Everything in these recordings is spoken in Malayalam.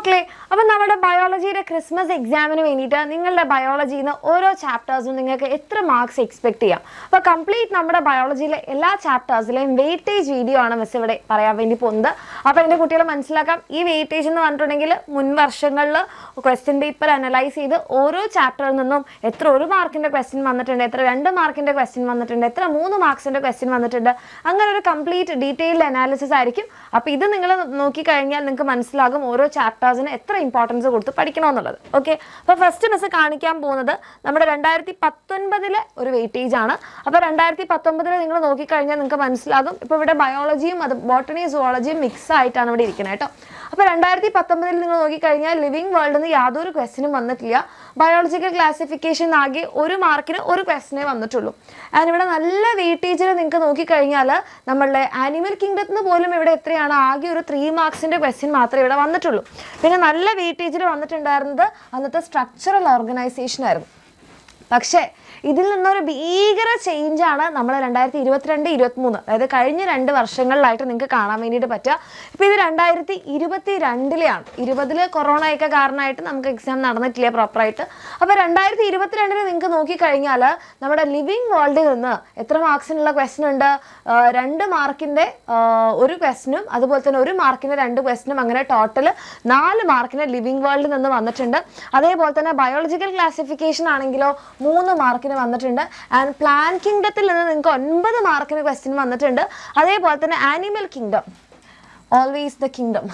മക്കളെ, അപ്പം നമ്മുടെ ബയോളജിയുടെ ക്രിസ്മസ് എക്സാമിന് വേണ്ടിയിട്ട് നിങ്ങളുടെ ബയോളജിയിൽ നിന്ന് ഓരോ ചാപ്റ്റേഴ്സും നിങ്ങൾക്ക് എത്ര മാർക്സ് എക്സ്പെക്ട് ചെയ്യാം? അപ്പോൾ കംപ്ലീറ്റ് നമ്മുടെ ബയോളജിയിലെ എല്ലാ ചാപ്റ്റേഴ്സിലെയും വെയിറ്റേജ് വീഡിയോ ആണ് മിസ് ഇവിടെ പറയാൻ വേണ്ടി പോകുന്നത്. അപ്പോൾ എൻ്റെ കുട്ടികളെ മനസ്സിലാക്കാം, ഈ വെയിറ്റേജ് എന്ന് പറഞ്ഞിട്ടുണ്ടെങ്കിൽ മുൻ വർഷങ്ങളിൽ ക്വസ്റ്റ്യൻ പേപ്പർ അനലൈസ് ചെയ്ത് ഓരോ ചാപ്റ്ററിൽ നിന്നും എത്ര 1 മാർക്കിൻ്റെ ക്വസ്റ്റ്യൻ വന്നിട്ടുണ്ട്, എത്ര 2 മാർക്കിൻ്റെ ക്വസ്റ്റ്യൻ വന്നിട്ടുണ്ട്, എത്ര 3 മാർക്സിൻ്റെ ക്വസ്റ്റ്യൻ വന്നിട്ടുണ്ട്, അങ്ങനെ ഒരു കംപ്ലീറ്റ് ഡീറ്റെയിൽഡ് അനാലിസിസ് ആയിരിക്കും. അപ്പോൾ ഇത് നിങ്ങൾ നോക്കിക്കഴിഞ്ഞാൽ നിങ്ങൾക്ക് മനസ്സിലാകും ഓരോ ചാപ്റ്റേഴ്സിന് എത്ര ഇമ്പോർട്ടൻസ് കൊടുത്ത് പഠിക്കണമെന്നുള്ളത്. ഓക്കെ, അപ്പോൾ ഫസ്റ്റ് മിസ് കാണിക്കാൻ പോകുന്നത് നമ്മുടെ 2019 ഒരു വെയിറ്റേജ് ആണ്. അപ്പോൾ 2019 നിങ്ങൾ നോക്കിക്കഴിഞ്ഞാൽ നിങ്ങൾക്ക് മനസ്സിലാകും, ഇപ്പോൾ ഇവിടെ ബയോളജിയും അത് ബോട്ടണി സുവോളജിയും മിക്സ് ആയിട്ടാണ് ഇവിടെ ഇരിക്കുന്നത് കേട്ടോ. അപ്പോൾ 2019 നിങ്ങൾ നോക്കിക്കഴിഞ്ഞാൽ ലിവിങ് വേൾഡിൽ നിന്ന് യാതൊരു ക്വസ്റ്റ്യനും വന്നിട്ടില്ല. ബയോളജിക്കൽ ക്ലാസിഫിക്കേഷൻ ആകെ 1 മാർക്കിന് 1 ക്വസ്റ്റ്യനേ വന്നിട്ടുള്ളൂ. ആൻഡ് ഇവിടെ നല്ല വെയിറ്റേജിൽ നിങ്ങൾക്ക് നോക്കിക്കഴിഞ്ഞാൽ നമ്മളുടെ ആനിമൽ കിങ്ഡത്തിന് പോലും ഇവിടെ എത്രയാണ്, ആകെ ഒരു 3 മാർക്സിൻ്റെ ക്വസ്റ്റ്യൻ മാത്രമേ ഇവിടെ വന്നിട്ടുള്ളൂ. പിന്നെ നല്ല വെയിറ്റേജിൽ വന്നിട്ടുണ്ടായിരുന്നത് അന്നത്തെ സ്ട്രക്ചറൽ ഓർഗനൈസേഷൻ ആയിരുന്നു. പക്ഷേ ഇതിൽ നിന്നൊരു ഭീകര ചേഞ്ചാണ് നമ്മൾ 2022-23, അതായത് കഴിഞ്ഞ 2 വർഷങ്ങളിലായിട്ട് നിങ്ങൾക്ക് കാണാൻ വേണ്ടിയിട്ട് പറ്റുക. ഇപ്പോൾ ഇത് 2022-ലാണ്. 20 കൊറോണയൊക്കെ കാരണമായിട്ട് നമുക്ക് എക്സാം നടന്നിട്ടില്ല പ്രോപ്പറായിട്ട്. അപ്പോൾ 2022 നിങ്ങൾക്ക് നോക്കിക്കഴിഞ്ഞാൽ നമ്മുടെ ലിവിങ് വേൾഡിൽ നിന്ന് എത്ര മാർക്സിനുള്ള ക്വസ്റ്റ്യൻ ഉണ്ട്? 2 മാർക്കിൻ്റെ 1 ക്വസ്റ്റ്യനും അതുപോലെ തന്നെ 1 മാർക്കിൻ്റെ 2 ക്വസ്റ്റ്യനും, അങ്ങനെ ടോട്ടൽ 4 മാർക്കിന് ലിവിങ് വേൾഡിൽ നിന്ന് വന്നിട്ടുണ്ട്. അതേപോലെ തന്നെ ബയോളജിക്കൽ ക്ലാസിഫിക്കേഷൻ ആണെങ്കിലോ 3 മാർക്കിന് വന്നിട്ടുണ്ട്. ആൻഡ് പ്ലാൻ കിങ്ഡത്തിൽ നിന്ന് നിങ്ങൾക്ക് 9 മാർക്കിന് ക്വസ്റ്റ്യൻ വന്നിട്ടുണ്ട്. അതേപോലെ തന്നെ animal kingdom, always the kingdom,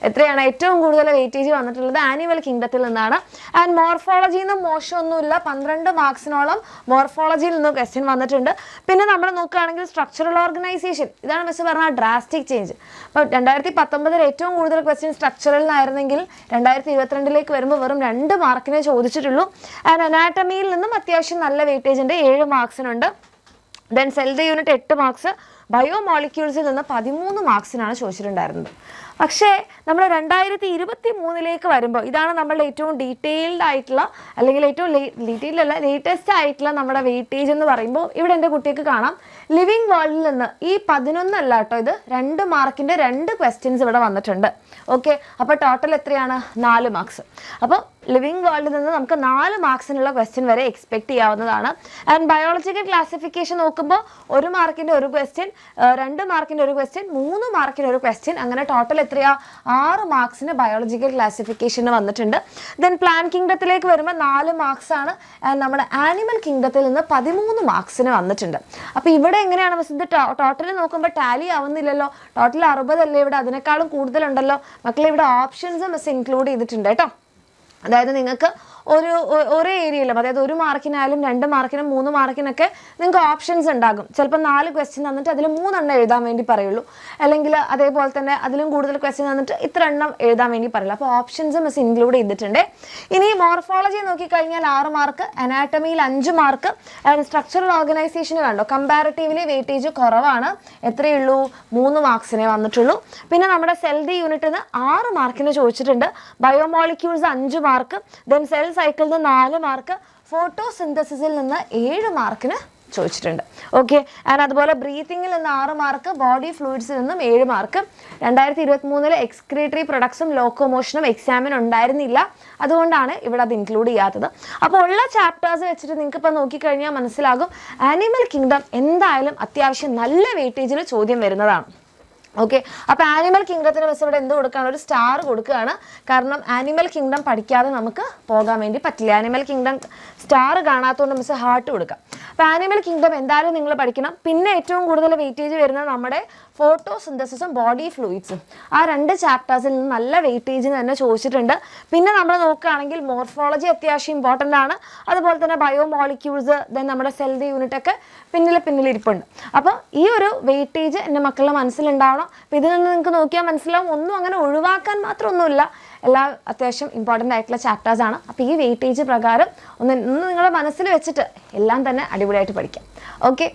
എത്രയാണ് ഏറ്റവും കൂടുതൽ വെയിറ്റേജ് വന്നിട്ടുള്ളത്? ആനിമൽ കിങ്ഡത്തിൽ നിന്നാണ്. ആൻഡ് മോർഫോളജിയിൽ നിന്നും മോശമൊന്നുമില്ല, 12 മാർക്സിനോളം മോർഫോളജിയിൽ നിന്ന് ക്വസ്റ്റ്യൻ വന്നിട്ടുണ്ട്. പിന്നെ നമ്മൾ നോക്കുകയാണെങ്കിൽ സ്ട്രക്ചറൽ ഓർഗനൈസേഷൻ, ഇതാണ് മിസ് പറഞ്ഞ ഡ്രാസ്റ്റിക് ചേഞ്ച്. അപ്പോൾ 2019 ഏറ്റവും കൂടുതൽ ക്വസ്റ്റ്യൻ സ്ട്രക്ചറലിനായിരുന്നെങ്കിൽ 2022 വരുമ്പോൾ വെറും 2 മാർക്കിനെ ചോദിച്ചിട്ടുള്ളൂ. ആൻഡ് അനാറ്റമിയിൽ നിന്നും അത്യാവശ്യം നല്ല വെയിറ്റേജ് ഉണ്ട്, 7 മാർക്സിനുണ്ട്. Then cell the unit 8 marks, ബയോ മോളിക്യൂൾസിൽ നിന്ന് 13 മാർക്സിനാണ് ചോദിച്ചിട്ടുണ്ടായിരുന്നത്. പക്ഷേ നമ്മൾ 2023 വരുമ്പോൾ ഇതാണ് നമ്മളുടെ ഏറ്റവും ഡീറ്റെയിൽഡ് ആയിട്ടുള്ള, അല്ലെങ്കിൽ ഏറ്റവും ഡീറ്റെയിൽഡ് അല്ല, ലേറ്റസ്റ്റ് ആയിട്ടുള്ള നമ്മുടെ വെയിറ്റേജ് എന്ന് പറയുമ്പോൾ ഇവിടെ എൻ്റെ കുട്ടിക്ക് കാണാം ലിവിങ് വേൾഡിൽ നിന്ന് ഈ 11 അല്ല കേട്ടോ, ഇത് 2 മാർക്കിൻ്റെ 2 ക്വസ്റ്റ്യൻസ് ഇവിടെ വന്നിട്ടുണ്ട്. ഓക്കെ, അപ്പോൾ ടോട്ടൽ എത്രയാണ്? 4 മാർക്സ്. അപ്പോൾ ലിവിങ് വേൾഡിൽ നിന്ന് നമുക്ക് 4 മാർക്സിനുള്ള ക്വസ്റ്റ്യൻ വരെ എക്സ്പെക്ട് ചെയ്യാവുന്നതാണ്. ആൻഡ് ബയോളജിക്കൽ ക്ലാസിഫിക്കേഷൻ നോക്കുമ്പോൾ 1 മാർക്കിൻ്റെ 1 ക്വസ്റ്റ്യൻ, 2 മാർക്കിൻ്റെ 1 ക്വസ്റ്റ്യൻ, 3 മാർക്കിൻ്റെ 1 ക്വസ്റ്റ്യൻ, അങ്ങനെ ടോട്ടൽ എത്രയാ? 6 മാർക്സിന് ബയോളജിക്കൽ ക്ലാസിഫിക്കേഷന് വന്നിട്ടുണ്ട്. ദെൻ പ്ലാൻ കിങ്ഡത്തിലേക്ക് വരുമ്പോൾ 4 മാർക്സ് ആണ്. ആൻഡ് നമ്മുടെ ആനിമൽ കിങ്ഡത്തിൽ നിന്ന് 13 മാർക്സിന് വന്നിട്ടുണ്ട്. അപ്പോൾ ഇവിടെ എങ്ങനെയാണ് മിസ് ഇത് ടോട്ടൽ നോക്കുമ്പോൾ ടാലി ആവുന്നില്ലല്ലോ? ടോട്ടൽ 60 അല്ലേ ഇവിടെ? അതിനേക്കാളും കൂടുതലുണ്ടല്ലോ മക്കളെ. ഇവിടെ ഓപ്ഷൻസ് മിസ് ഇൻക്ലൂഡ് ചെയ്തിട്ടുണ്ട് കേട്ടോ. അതായത് നിങ്ങൾക്ക് ഒരേ ഏരിയയിലും, അതായത് 1 മാർക്കിനായാലും 2 മാർക്കിനും 3 മാർക്കിനൊക്കെ നിങ്ങൾക്ക് ഓപ്ഷൻസ് ഉണ്ടാകും. ചിലപ്പോൾ 4 ക്വസ്റ്റ്യൻ തന്നിട്ട് അതിൽ 3 എണ്ണം എഴുതാൻ വേണ്ടി പറയുള്ളൂ, അല്ലെങ്കിൽ അതേപോലെ തന്നെ അതിലും കൂടുതൽ ക്വസ്റ്റ്യൻ തന്നിട്ട് ഇത്ര എണ്ണം എഴുതാൻ വേണ്ടി പറയുള്ളൂ. അപ്പോൾ ഓപ്ഷൻസ് മിസ് ഇൻക്ലൂഡ് ചെയ്തിട്ടുണ്ട്. ഇനി മോർഫോളജി നോക്കിക്കഴിഞ്ഞാൽ 6 മാർക്ക്, അനാറ്റമിയിൽ 5 മാർക്ക്, ആൻഡ് സ്ട്രക്ചറൽ ഓർഗനൈസേഷന് കണ്ടോ കമ്പാരിറ്റീവ്ലി വെയിറ്റേജ് കുറവാണ്, എത്രയേ ഉള്ളൂ? 3 മാർക്സിനെ വന്നിട്ടുള്ളൂ. പിന്നെ നമ്മുടെ സെൽ ദി യൂണിറ്റിന് 6 മാർക്കിന് ചോദിച്ചിട്ടുണ്ട്, ബയോമോളിക്യൂൾസ് 5 മാർക്ക്, ദെൻ സെൽ സൈക്കിളിൽ നിന്ന് 4 മാർക്ക്, ഫോട്ടോസിന്തസിസിൽ നിന്ന് 7 മാർക്കിന് ചോദിച്ചിട്ടുണ്ട്. ഓക്കെ, ആൻഡ് അതുപോലെ ബ്രീത്തിങ്ങിൽ നിന്ന് 6 മാർക്ക്, ബോഡി ഫ്ലൂയിഡ്സിൽ നിന്നും 7 മാർക്ക്. 2023 എക്സ്ക്രീറ്ററി പ്രൊഡക്ട്സും ലോക്കോമോഷനും എക്സാമിന് ഉണ്ടായിരുന്നില്ല, അതുകൊണ്ടാണ് ഇവിടെ അത് ഇൻക്ലൂഡ് ചെയ്യാത്തത്. അപ്പോൾ ഉള്ള ചാപ്റ്റേഴ്സ് വെച്ചിട്ട് നിങ്ങൾക്ക് ഇപ്പോൾ നോക്കിക്കഴിഞ്ഞാൽ മനസ്സിലാകും ആനിമൽ കിങ്ഡം എന്തായാലും അത്യാവശ്യം നല്ല വെയിറ്റേജിൽ ചോദ്യം വരുന്നതാണ്. ഓക്കെ, അപ്പോൾ ആനിമൽ കിങ്ഡത്തിന് മിസ് ഇവിടെ എന്ത് കൊടുക്കുകയാണ്? ഒരു സ്റ്റാർ കൊടുക്കുകയാണ്. കാരണം ആനിമൽ കിങ്ഡം പഠിക്കാതെ നമുക്ക് പോകാൻ വേണ്ടി പറ്റില്ല. ആനിമൽ കിങ്ഡം സ്റ്റാർ കാണാത്തതുകൊണ്ട് മിസ് ഹാർട്ട് കൊടുക്കാം. അപ്പോൾ ആനിമൽ കിങ്ഡം എന്തായാലും നിങ്ങൾ പഠിക്കണം. പിന്നെ ഏറ്റവും കൂടുതൽ വെയിറ്റേജ് വരുന്നത് നമ്മുടെ ഫോട്ടോസിന്തസിസും ബോഡി ഫ്ലൂയിഡ്സും, ആ 2 ചാപ്റ്റേഴ്സിൽ നിന്ന് നല്ല വെയിറ്റേജിന് തന്നെ ചോദിച്ചിട്ടുണ്ട്. പിന്നെ നമ്മൾ നോക്കുകയാണെങ്കിൽ മോർഫോളജി അത്യാവശ്യം ഇമ്പോർട്ടൻ്റ് ആണ്, അതുപോലെ തന്നെ ബയോ മോളിക്യൂൾസ്, ദെൻ നമ്മുടെ സെൽ ദി യൂണിറ്റ് ഒക്കെ പിന്നിലിരിപ്പുണ്ട്. അപ്പോൾ ഈ ഒരു വെയിറ്റേജ് എൻ്റെ മക്കളുടെ മനസ്സിലുണ്ടാവണം. അപ്പോൾ ഇതിൽ നിന്ന് നിങ്ങൾക്ക് നോക്കിയാൽ മനസ്സിലാവും, ഒന്നും അങ്ങനെ ഒഴിവാക്കാൻ മാത്രമൊന്നുമില്ല, എല്ലാം അത്യാവശ്യം ഇമ്പോർട്ടൻ്റ് ആയിട്ടുള്ള ചാപ്റ്റേഴ്സാണ്. അപ്പോൾ ഈ വെയിറ്റേജ് പ്രകാരം ഒന്ന് നിങ്ങളുടെ മനസ്സിൽ വെച്ചിട്ട് എല്ലാം തന്നെ അടിപൊളിയായിട്ട് പഠിക്കാം. ഓക്കെ.